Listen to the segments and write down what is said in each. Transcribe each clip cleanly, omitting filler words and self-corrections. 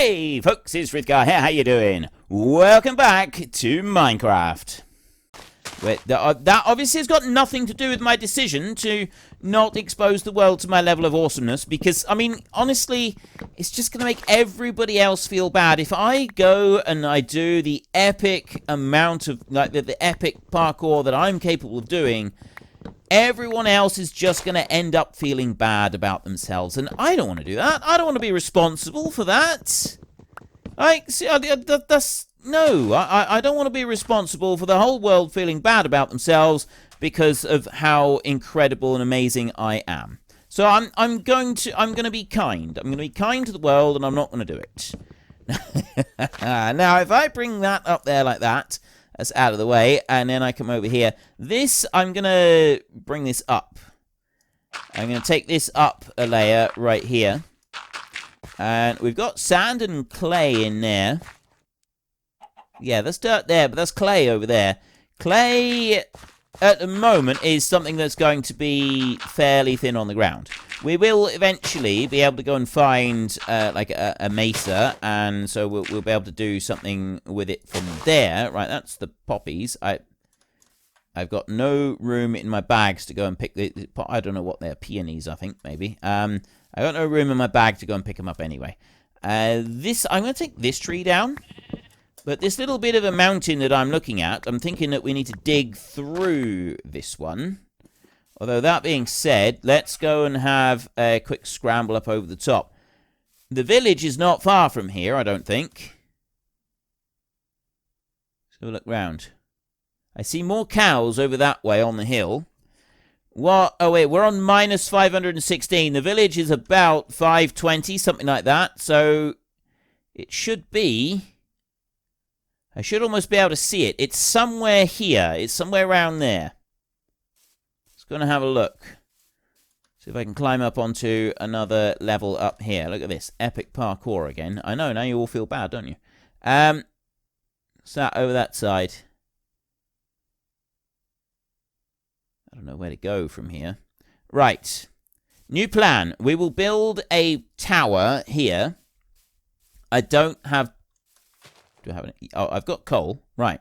Hey folks, it's Frithgar here, how you doing? Welcome back to Minecraft. That obviously has got nothing to do with my decision to not expose the world to my level of awesomeness, because, I mean, honestly, it's just going to make everybody else feel bad. If I go and I do the epic amount of, like, the epic parkour that I'm capable of doing, everyone else is just going to end up feeling bad about themselves, and I don't want to do that. I don't want to be responsible for that. Like, see, no, I don't want to be responsible for the whole world feeling bad about themselves because of how incredible and amazing I am. So I'm going to be kind. I'm going to be kind to the world, and I'm not going to do it. Now, if I bring that up there like that, that's out of the way, and then I come over here. This, I'm going to bring this up. I'm going to take this up a layer right here. And we've got sand and clay in there. Yeah, there's dirt there, but that's clay over there. Clay, at the moment, is something that's going to be fairly thin on the ground. We will eventually be able to go and find, like, a mesa, and so we'll be able to do something with it from there. Right, that's the poppies. I've got no room in my bags to go and pick the I don't know what they're, peonies, I think, maybe. I got no room in my bag to go and pick them up anyway. I'm going to take this tree down. But this little bit of a mountain that I'm looking at, I'm thinking that we need to dig through this one. Although, that being said, let's go and have a quick scramble up over the top. The village is not far from here, I don't think. Let's have a look round. I see more cows over that way on the hill. What? Oh, wait, we're on minus 516. The village is about 520, something like that. So, it should be... I should almost be able to see it. It's somewhere here. It's somewhere around there. Just going to have a look. See if I can climb up onto another level up here. Look at this. Epic parkour again. I know, now you all feel bad, don't you? Sat over that side. I don't know where to go from here. Right. New plan. We will build a tower here. I don't have... Do I have any? Oh, I've got coal. Right.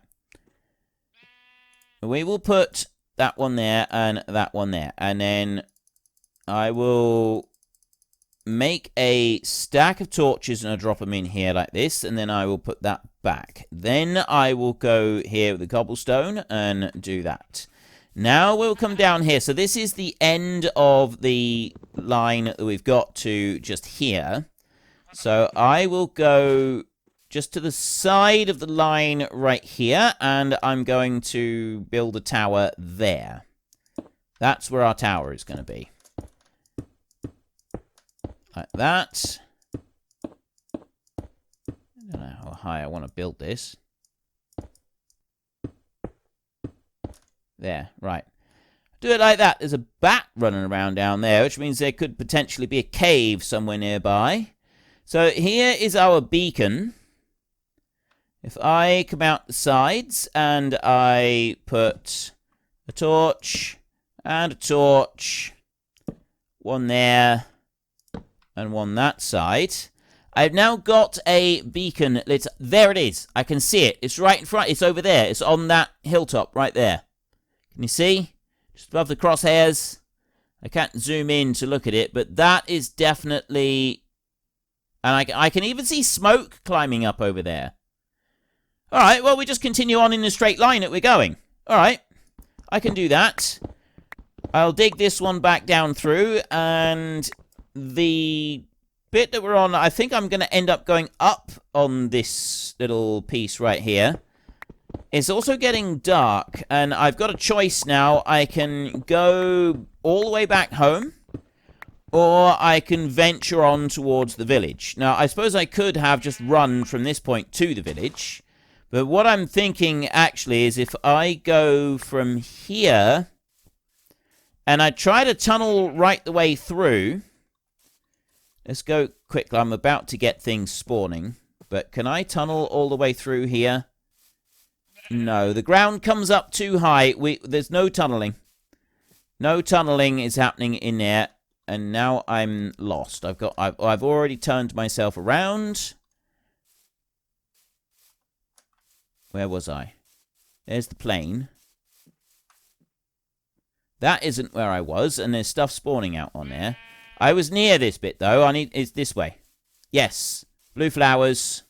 We will put that one there and that one there. And then I will make a stack of torches and I'll drop them in here like this. And then I will put that back. Then I will go here with the cobblestone and do that. Now we'll come down here. So this is the end of the line that we've got to just here. So I will go... just to the side of the line right here, and I'm going to build a tower there. That's where our tower is going to be. Like that. I don't know how high I want to build this. There, right. Do it like that. There's a bat running around down there, which means there could potentially be a cave somewhere nearby. So here is our beacon. If I come out the sides and I put a torch and a torch, one there and one that side, I've now got a beacon. There it is. I can see it. It's right in front. It's over there. It's on that hilltop right there. Can you see? Just above the crosshairs. I can't zoom in to look at it, but that is definitely... And I can even see smoke climbing up over there. Alright, well, we just continue on in the straight line that we're going. Alright, I can do that. I'll dig this one back down through, and the bit that we're on, I think I'm going to end up going up on this little piece right here. It's also getting dark, and I've got a choice now. I can go all the way back home, or I can venture on towards the village. Now, I suppose I could have just run from this point to the village. But what I'm thinking, actually, is if I go from here, and I try to tunnel right the way through. Let's go quickly. I'm about to get things spawning. But can I tunnel all the way through here? No, the ground comes up too high. There's no tunneling. No tunneling is happening in there. And now I'm lost. I've already turned myself around. Where was I? There's the plane. That isn't where I was, and there's stuff spawning out on there. I was near this bit, though. It's this way. Yes. Blue flowers.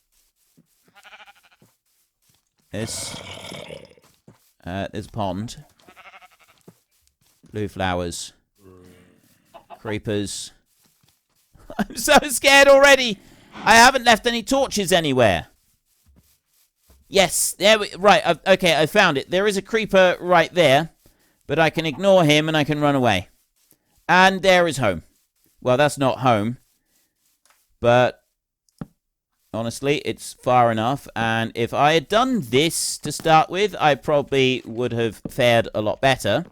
There's a pond. Blue flowers. Creepers. I'm so scared already. I haven't left any torches anywhere. Yes. Right. Okay, I found it. There is a creeper right there. But I can ignore him and I can run away. And there is home. Well, that's not home. But honestly, it's far enough. And if I had done this to start with, I probably would have fared a lot better.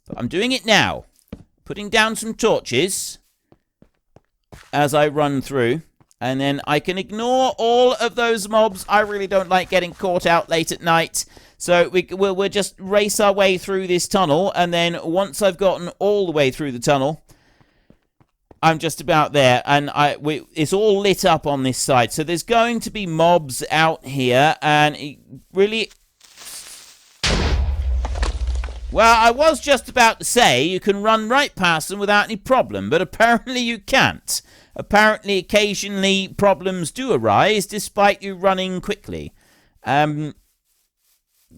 But I'm doing it now. Putting down some torches as I run through. And then I can ignore all of those mobs. I really don't like getting caught out late at night. So we'll just race our way through this tunnel, and then once I've gotten all the way through the tunnel, I'm just about there, and it's all lit up on this side. So there's going to be mobs out here, and it really... Well, I was just about to say you can run right past them without any problem, but apparently you can't. Apparently, occasionally, problems do arise, despite you running quickly.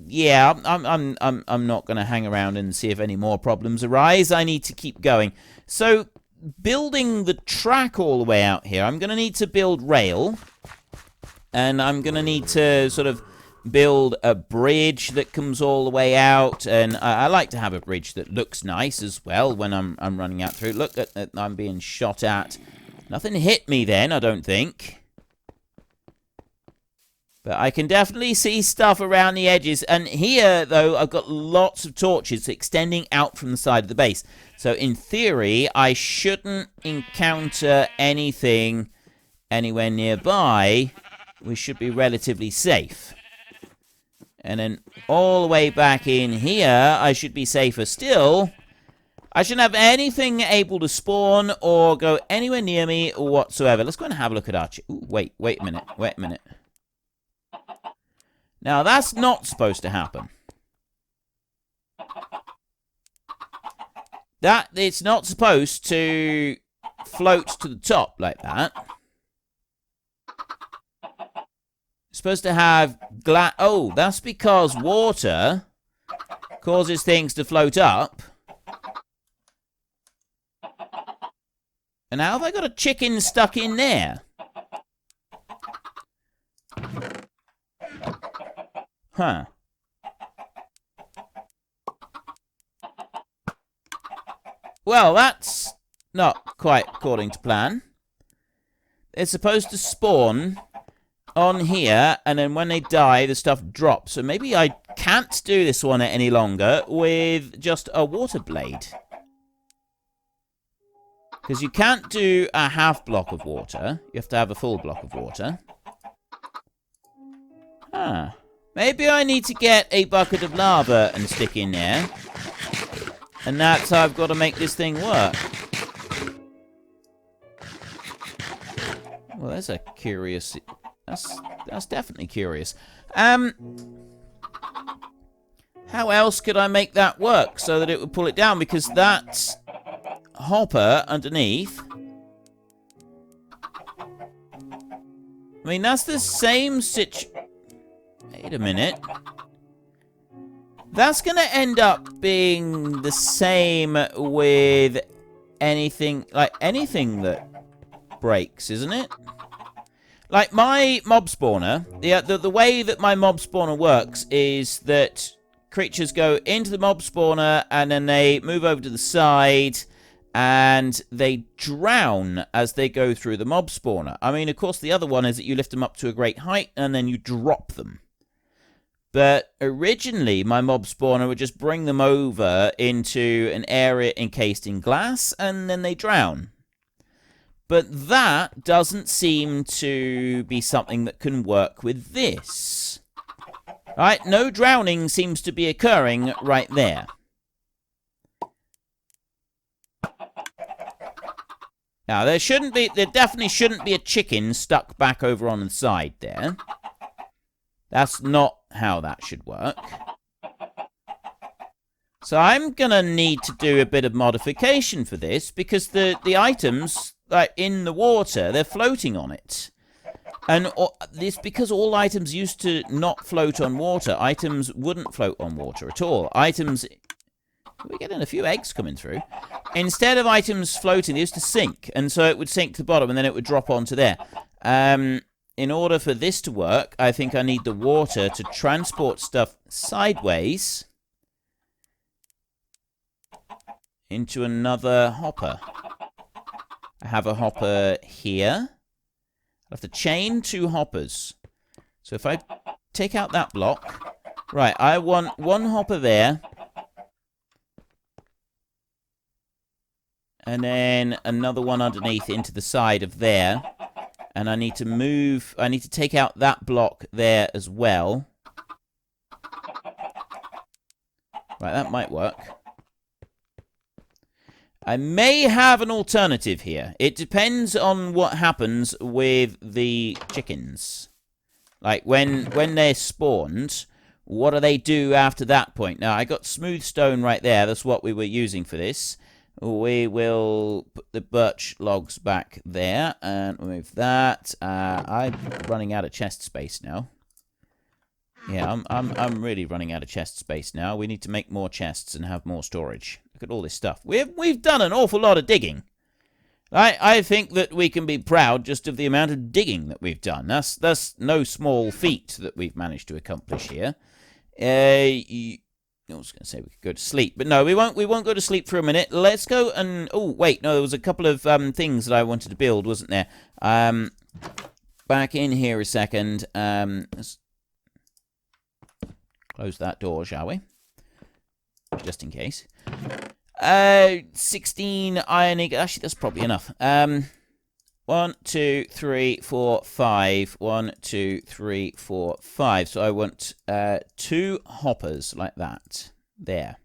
Yeah, I'm not going to hang around and see if any more problems arise. I need to keep going. So, building the track all the way out here, I'm going to need to build rail. And I'm going to need to sort of build a bridge that comes all the way out. And I like to have a bridge that looks nice as well when I'm running out through. Look, I'm being shot at. Nothing hit me then, I don't think. But I can definitely see stuff around the edges. And here, though, I've got lots of torches extending out from the side of the base. So, in theory, I shouldn't encounter anything anywhere nearby. We should be relatively safe. And then all the way back in here, I should be safer still. I shouldn't have anything able to spawn or go anywhere near me whatsoever. Let's go and have a look at our... Ooh, wait a minute. Now, that's not supposed to happen. It's not supposed to float to the top like that. It's supposed to have oh, that's because water causes things to float up. And how have I got a chicken stuck in there? Huh. Well, that's not quite according to plan. They're supposed to spawn on here, and then when they die, the stuff drops. So maybe I can't do this one any longer with just a water blade. Because you can't do a half block of water. You have to have a full block of water. Huh. Maybe I need to get a bucket of lava and stick in there. And that's how I've got to make this thing work. Well, that's a curious... That's definitely curious. How else could I make that work so that it would pull it down? Because that hopper underneath... I mean, that's the same Wait a minute. That's going to end up being the same with anything, like anything that breaks, isn't it? Like my mob spawner, the way that my mob spawner works is that creatures go into the mob spawner and then they move over to the side and they drown as they go through the mob spawner. I mean, of course, the other one is that you lift them up to a great height and then you drop them. But originally, my mob spawner would just bring them over into an area encased in glass, and then they drown. But that doesn't seem to be something that can work with this. Right? No drowning seems to be occurring right there. Now, there definitely shouldn't be a chicken stuck back over on the side there. That's not how that should work. So I'm going to need to do a bit of modification for this, because the items, like in the water, they're floating on it. And this because all items used to not float on water. Items wouldn't float on water at all. Items... We're getting a few eggs coming through. Instead of items floating, they used to sink. And so it would sink to the bottom, and then it would drop onto there. In order for this to work, I think I need the water to transport stuff sideways into another hopper. I have a hopper here. I have to chain 2 hoppers. So if I take out that block... Right, I want 1 hopper there. And then another one underneath into the side of there. And I need to move... I need to take out that block there as well. Right, that might work. I may have an alternative here. It depends on what happens with the chickens. Like, when they're spawned, what do they do after that point? Now, I got smooth stone right there. That's what we were using for this. We will put the birch logs back there and move that. I'm running out of chest space now. Yeah, I'm really running out of chest space now. We need to make more chests and have more storage. Look at all this stuff. We've done an awful lot of digging. I think that we can be proud just of the amount of digging that we've done. That's no small feat that we've managed to accomplish here. I was going to say we could go to sleep, but no, we won't go to sleep for a minute. Let's go and... Oh, wait, no, there was a couple of things that I wanted to build, wasn't there? Back in here a second. Let's close that door, shall we? Just in case. 16 iron ingot. Actually, that's probably enough. 1, 2, 3, 4, 5. 1, 2, 3, 4, 5. So I want 2 hoppers like that. There.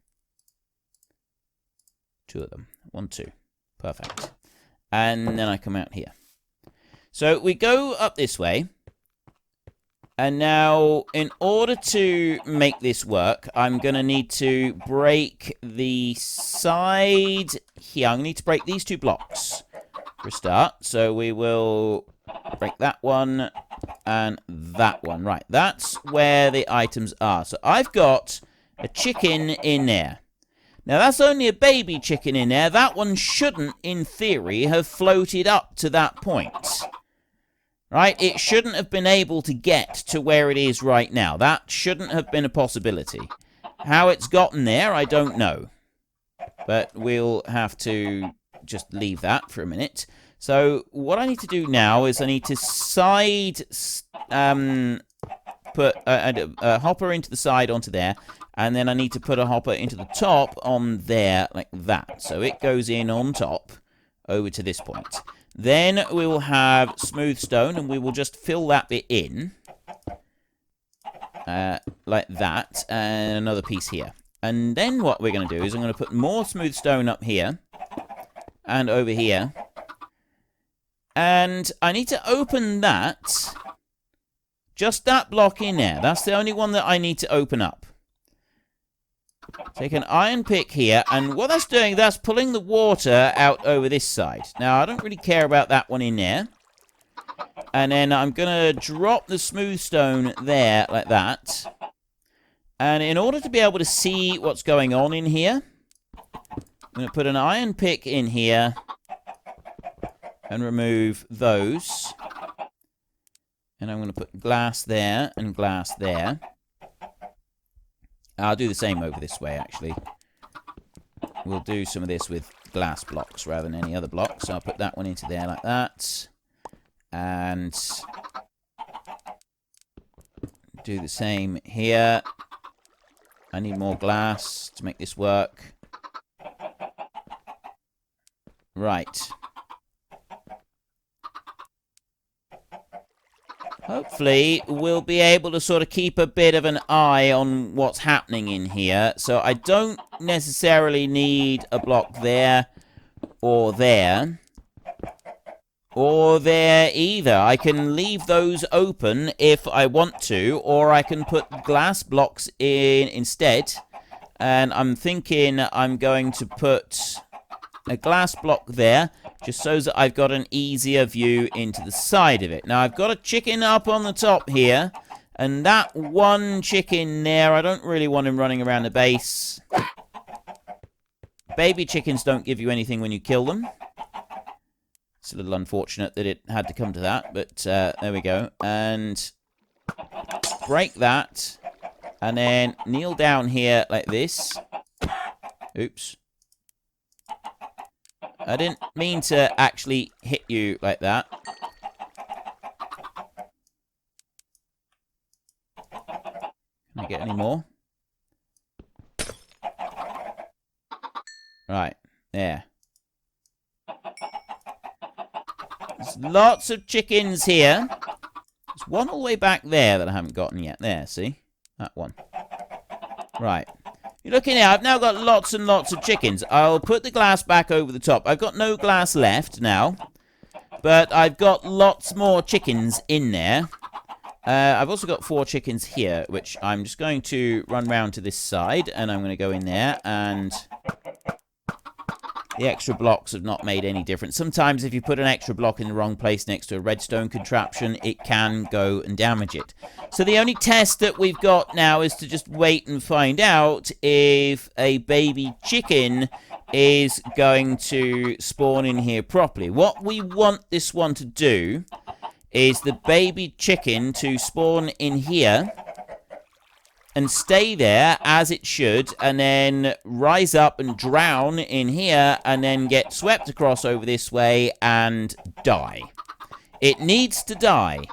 2 of them. 1, 2. Perfect. And then I come out here. So we go up this way. And now, in order to make this work, I'm going to need to break the side here. I'm going to need to break these 2 blocks for a start. So we will break that one and that one. Right, that's where the items are. So I've got a chicken in there. Now, that's only a baby chicken in there. That one shouldn't, in theory, have floated up to that point. Right? It shouldn't have been able to get to where it is right now. That shouldn't have been a possibility. How it's gotten there, I don't know. But we'll have to just leave that for a minute. So what I need to do now is I need to put a hopper into the side onto there. And then I need to put a hopper into the top on there like that. So it goes in on top over to this point. Then we will have smooth stone, and we will just fill that bit in. Like that. And another piece here. And then what we're going to do is I'm going to put more smooth stone up here. And over here. And I need to open that. Just that block in there. That's the only one that I need to open up. Take an iron pick here, and what that's doing, that's pulling the water out over this side. Now, I don't really care about that one in there. And then I'm going to drop the smooth stone there, like that. And in order to be able to see what's going on in here, I'm going to put an iron pick in here and remove those. And I'm going to put glass there and glass there. I'll do the same over this way, actually. We'll do some of this with glass blocks rather than any other blocks. So I'll put that one into there like that. And do the same here. I need more glass to make this work. Right. Hopefully, we'll be able to sort of keep a bit of an eye on what's happening in here. So I don't necessarily need a block there, or or there either. I can leave those open if I want to, or I can put glass blocks in instead. And I'm thinking I'm going to put a glass block there, just so that I've got an easier view into the side of it. Now, I've got a chicken up on the top here, and that one chicken there, I don't really want him running around the base. Baby chickens don't give you anything when you kill them. It's a little unfortunate that it had to come to that, but there we go. And break that, and then kneel down here like this. Oops. I didn't mean to actually hit you like that. Can I get any more? Right, there. There's lots of chickens here. There's one all the way back there that I haven't gotten yet. There, see? That one. Right. You're looking here, I've now got lots and lots of chickens. I'll put the glass back over the top. I've got no glass left now, but I've got lots more chickens in there. I've also got 4 chickens here, which I'm just going to run round to this side, and I'm going to go in there, and the extra blocks have not made any difference. Sometimes if you put an extra block in the wrong place next to a redstone contraption, it can go and damage it. So the only test that we've got now is to just wait and find out if a baby chicken is going to spawn in here properly. What we want this one to do is the baby chicken to spawn in here and stay there as it should, and then rise up and drown in here, and then get swept across over this way and die. It needs to die.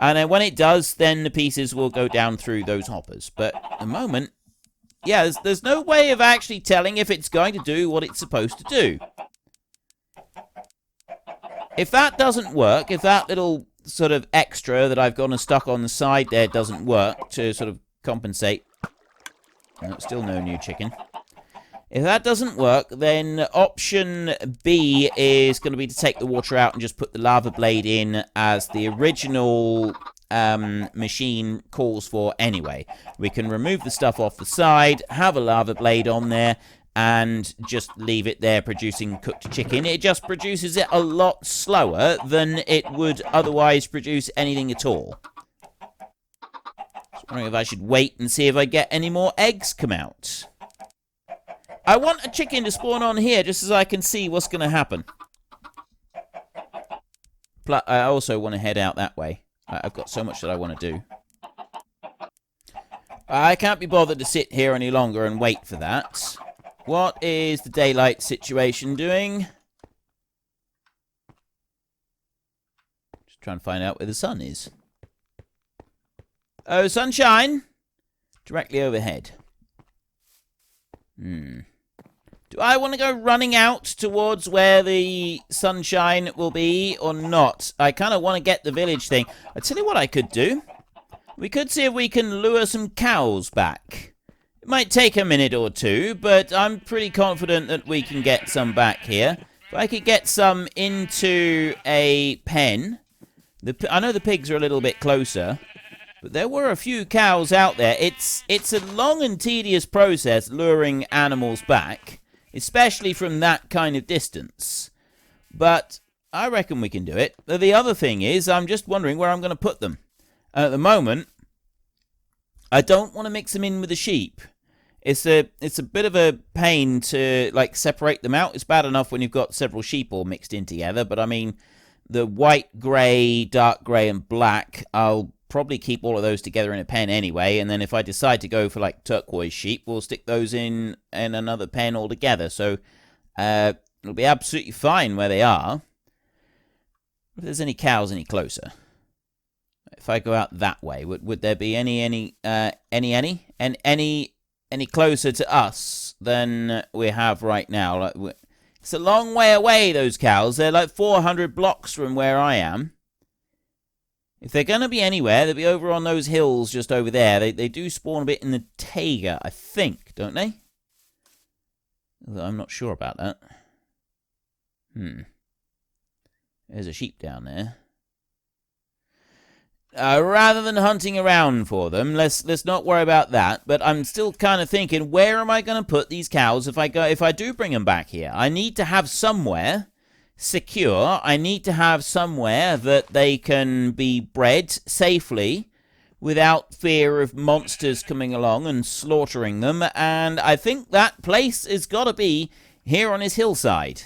And then when it does, then the pieces will go down through those hoppers. But at the moment, yeah, there's no way of actually telling if it's going to do what it's supposed to do. If that doesn't work, if that little sort of extra that I've got stuck on the side there doesn't work to sort of compensate. No, still no new chicken. If that doesn't work, then option B is going to be to take the water out and just put the lava blade in as the original machine calls for anyway. We can remove the stuff off the side, have a lava blade on there, and just leave it there producing cooked chicken. It just produces it a lot slower than it would otherwise produce anything at all. I wondering if I should wait and see if I get any more eggs come out. I want a chicken to spawn on here just as I can see what's going to happen. Plus, I also want to head out that way. I've got so much that I want to do. I can't be bothered to sit here any longer and wait for that. What is the daylight situation doing? Just trying to find out where the sun is. Oh, sunshine! Directly overhead. Do I want to go running out towards where the sunshine will be or not? I kind of want to get the village thing. I tell you what I could do. We could see if we can lure some cows back. It might take a minute or two, but I'm pretty confident that we can get some back here. If I could get some into a pen. I know the pigs are a little bit closer. But there were a few cows out there. It's a long and tedious process luring animals back, especially from that kind of distance. But I reckon we can do it. The other thing is, I'm just wondering where I'm going to put them. At the moment, I don't want to mix them in with the sheep. It's a bit of a pain to like separate them out. It's bad enough when you've got several sheep all mixed in together, but I mean, the white, grey, dark grey, and black, I'll probably keep all of those together in a pen anyway, and then if I decide to go for like turquoise sheep, we'll stick those in another pen altogether. So it'll be absolutely fine where they are. If there's any cows any closer, if I go out that way, would there be any closer to us than we have right now? Like, it's a long way away, those cows. They're like 400 blocks from where I am. If they're going to be anywhere, they'll be over on those hills just over there. They do spawn a bit in the taiga, I think, don't they? Although I'm not sure about that. There's a sheep down there. Rather than hunting around for them, let's not worry about that. But I'm still kind of thinking, where am I going to put these cows if I do bring them back here? I need to have somewhere secure. I need to have somewhere that they can be bred safely without fear of monsters coming along and slaughtering them. And I think that place has got to be here on this hillside.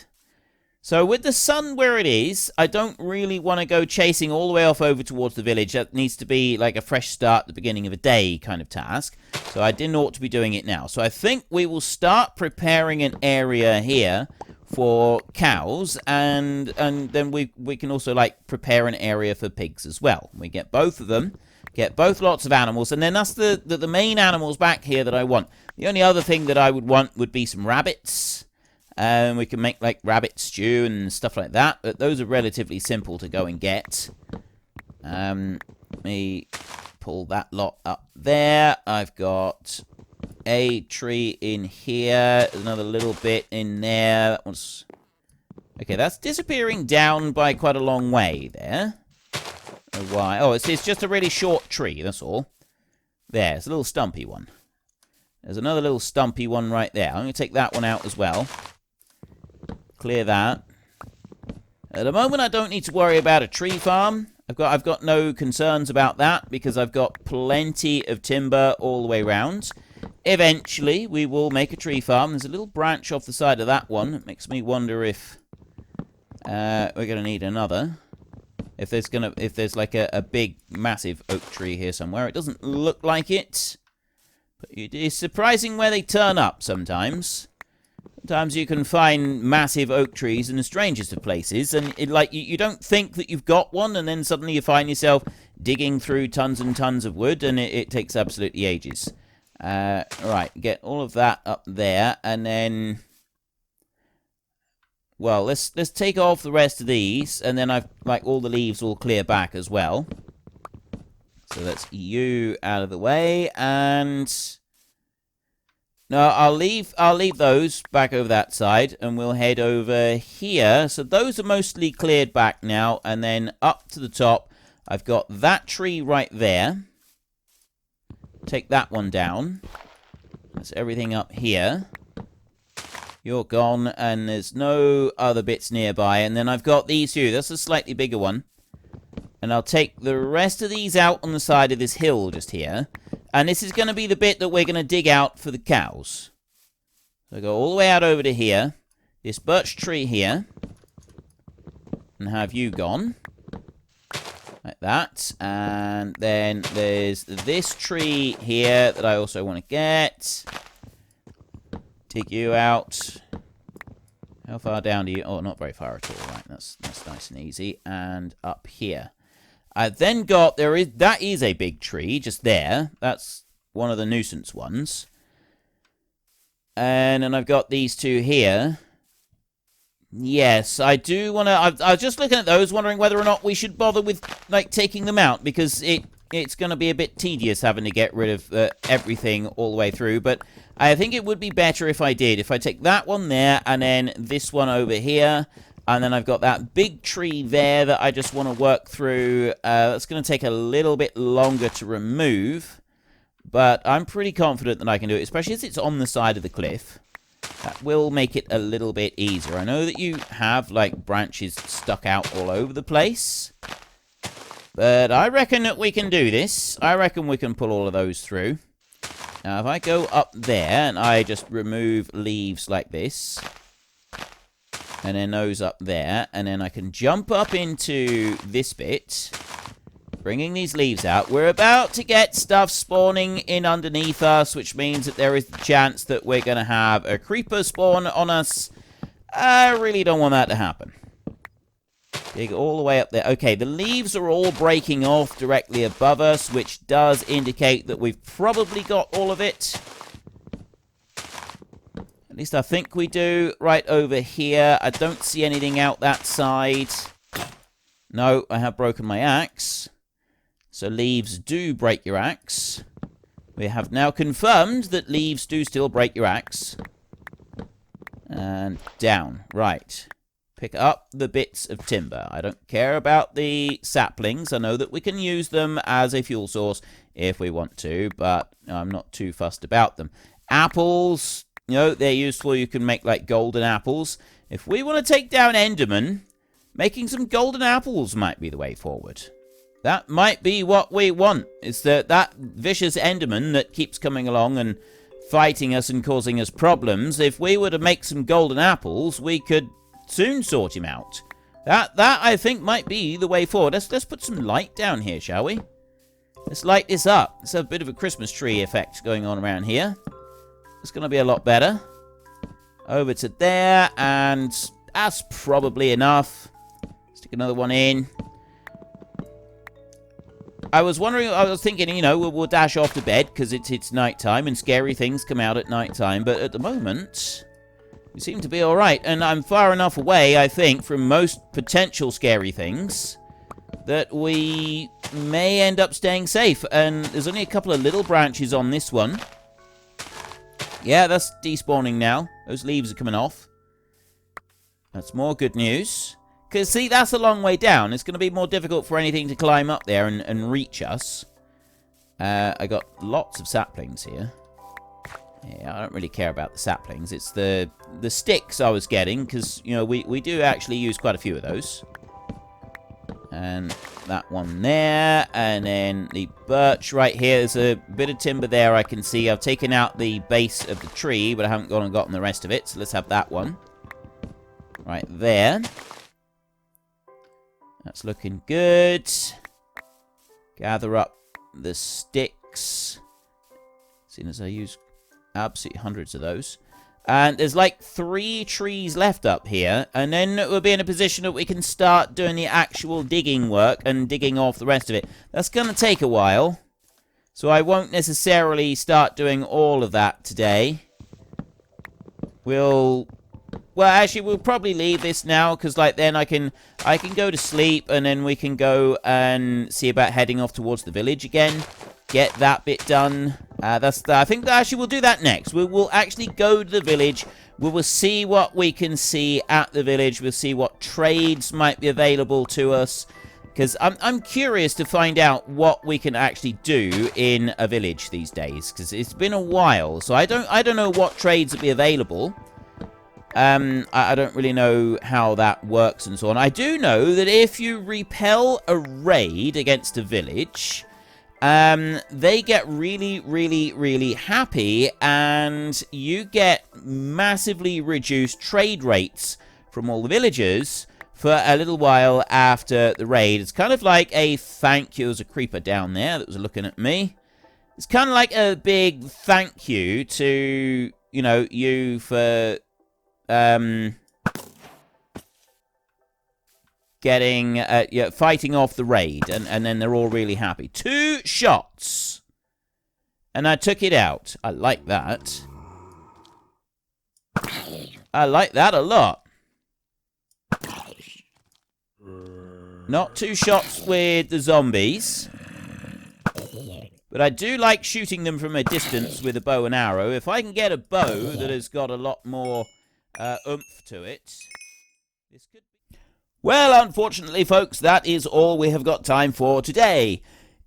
So with the sun where it is, I don't really want to go chasing all the way off over towards the village. That needs to be like a fresh start at the beginning of a day kind of task. So I didn't ought to be doing it now. So I think we will start preparing an area here for cows, and then we can also like prepare an area for pigs as well. We get both of them, get both lots of animals, and then that's the main animals back here that I want. The only other thing that I would want would be some rabbits. We can make like rabbit stew and stuff like that, but those are relatively simple to go and get. Let me pull that lot up there. I've got a tree in here, another little bit in there. That one's okay. That's disappearing down by quite a long way there. Why? Oh, it's just a really short tree. That's all. There, it's a little stumpy one. There's another little stumpy one right there. I'm going to take that one out as well. Clear that. At the moment, I don't need to worry about a tree farm. I've got no concerns about that because I've got plenty of timber all the way around. Eventually, we will make a tree farm. There's a little branch off the side of that one. It makes me wonder if we're gonna need another. If there's like a big, massive oak tree here somewhere. It doesn't look like it, but it is surprising where they turn up sometimes. Sometimes you can find massive oak trees in the strangest of places, and you don't think that you've got one, and then suddenly you find yourself digging through tons and tons of wood, and it takes absolutely ages. Right, get all of that up there, and then, well, let's take off the rest of these, and then I've like all the leaves will clear back as well. So that's you out of the way, and no, I'll leave those back over that side, and we'll head over here. So those are mostly cleared back now, and then up to the top, I've got that tree right there. Take that one down. That's everything up here. You're gone, and there's no other bits nearby. And then I've got these two. That's a slightly bigger one. And I'll take the rest of these out on the side of this hill just here. And this is going to be the bit that we're going to dig out for the cows. So go all the way out over to here. This birch tree here. And have you gone. Like that. And then there's this tree here that I also want to get. Dig you out. How far down do you... Oh, not very far at all. Right, that's nice and easy. And up here. I've then got... That is a big tree just there. That's one of the nuisance ones. And then I've got these two here. Yes, I do want to... I was just looking at those, wondering whether or not we should bother with, like, taking them out, because it's going to be a bit tedious having to get rid of everything all the way through, but I think it would be better if I did. If I take that one there, and then this one over here, and then I've got that big tree there that I just want to work through. That's going to take a little bit longer to remove, but I'm pretty confident that I can do it, especially as it's on the side of the cliff. That will make it a little bit easier. I know that you have, like, branches stuck out all over the place, but I reckon that we can do this. I reckon we can pull all of those through. Now, if I go up there and I just remove leaves like this, and then those up there, and then I can jump up into this bit, bringing these leaves out. We're about to get stuff spawning in underneath us, which means that there is the chance that we're going to have a creeper spawn on us. I really don't want that to happen. Dig all the way up there. Okay, the leaves are all breaking off directly above us, which does indicate that we've probably got all of it. At least I think we do. Right over here. I don't see anything out that side. No, I have broken my axe. So leaves do break your axe. We have now confirmed that leaves do still break your axe. And down. Right. pick up the bits of timber. I don't care about the saplings. I know that we can use them as a fuel source if we want to, but I'm not too fussed about them. Apples, you know, they're useful. You can make, like, golden apples. If we want to take down Enderman, making some golden apples might be the way forward. That might be what we want. It's that vicious Enderman that keeps coming along and fighting us and causing us problems. If we were to make some golden apples, we could soon sort him out. That I think might be the way forward. Let's put some light down here, shall we? Let's light this up. Let's have a bit of a Christmas tree effect going on around here. It's going to be a lot better. Over to there, and that's probably enough. Stick another one in. I was thinking, you know, we'll dash off to bed because it's nighttime and scary things come out at nighttime. But at the moment, we seem to be all right. And I'm far enough away, I think, from most potential scary things that we may end up staying safe. And there's only a couple of little branches on this one. Yeah, that's despawning now. Those leaves are coming off. That's more good news. Because, see, that's a long way down. It's going to be more difficult for anything to climb up there and reach us. I got lots of saplings here. Yeah, I don't really care about the saplings. It's the sticks I was getting, because, you know, we do actually use quite a few of those. And that one there. And then the birch right here. There's a bit of timber there I can see. I've taken out the base of the tree, but I haven't gone and gotten the rest of it. So let's have that one. Right there. That's looking good. Gather up the sticks. Seeing as I use absolutely hundreds of those. And there's like 3 trees left up here. And then we'll be in a position that we can start doing the actual digging work and digging off the rest of it. That's going to take a while. So I won't necessarily start doing all of that today. Well, actually, we'll probably leave this now, because, like, then I can go to sleep, and then we can go and see about heading off towards the village again. Get that bit done. I think that actually we'll do that next. We'll actually go to the village. We will see what we can see at the village. We'll see what trades might be available to us, because I'm curious to find out what we can actually do in a village these days, because it's been a while. So I don't know what trades will be available. I don't really know how that works and so on. I do know that if you repel a raid against a village, they get really, really, really happy, and you get massively reduced trade rates from all the villagers for a little while after the raid. It's kind of like a thank you. There's a creeper down there that was looking at me. It's kind of like a big thank you to, you know, you for fighting off the raid, and then they're all really happy. 2 shots, and I took it out. I like that. I like that a lot. Not 2 shots with the zombies, but I do like shooting them from a distance with a bow and arrow. If I can get a bow that has got a lot more oomph to it, this could be... Well, unfortunately, folks, that is all we have got time for today.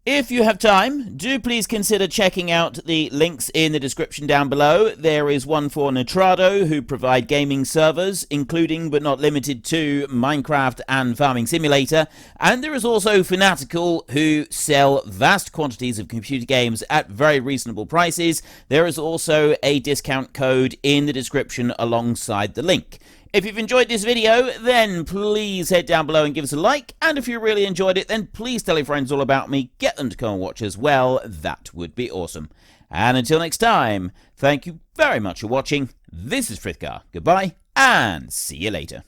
If you have time, do please consider checking out the links in the description down below. There is one for Nitrado, who provide gaming servers, including but not limited to Minecraft and Farming Simulator. And there is also Fanatical, who sell vast quantities of computer games at very reasonable prices. There is also a discount code in the description alongside the link. If you've enjoyed this video, then please head down below and give us a like. And if you really enjoyed it, then please tell your friends all about me. Get them to come and watch as well. That would be awesome. And until next time, thank you very much for watching. This is Frithgar. Goodbye, and see you later.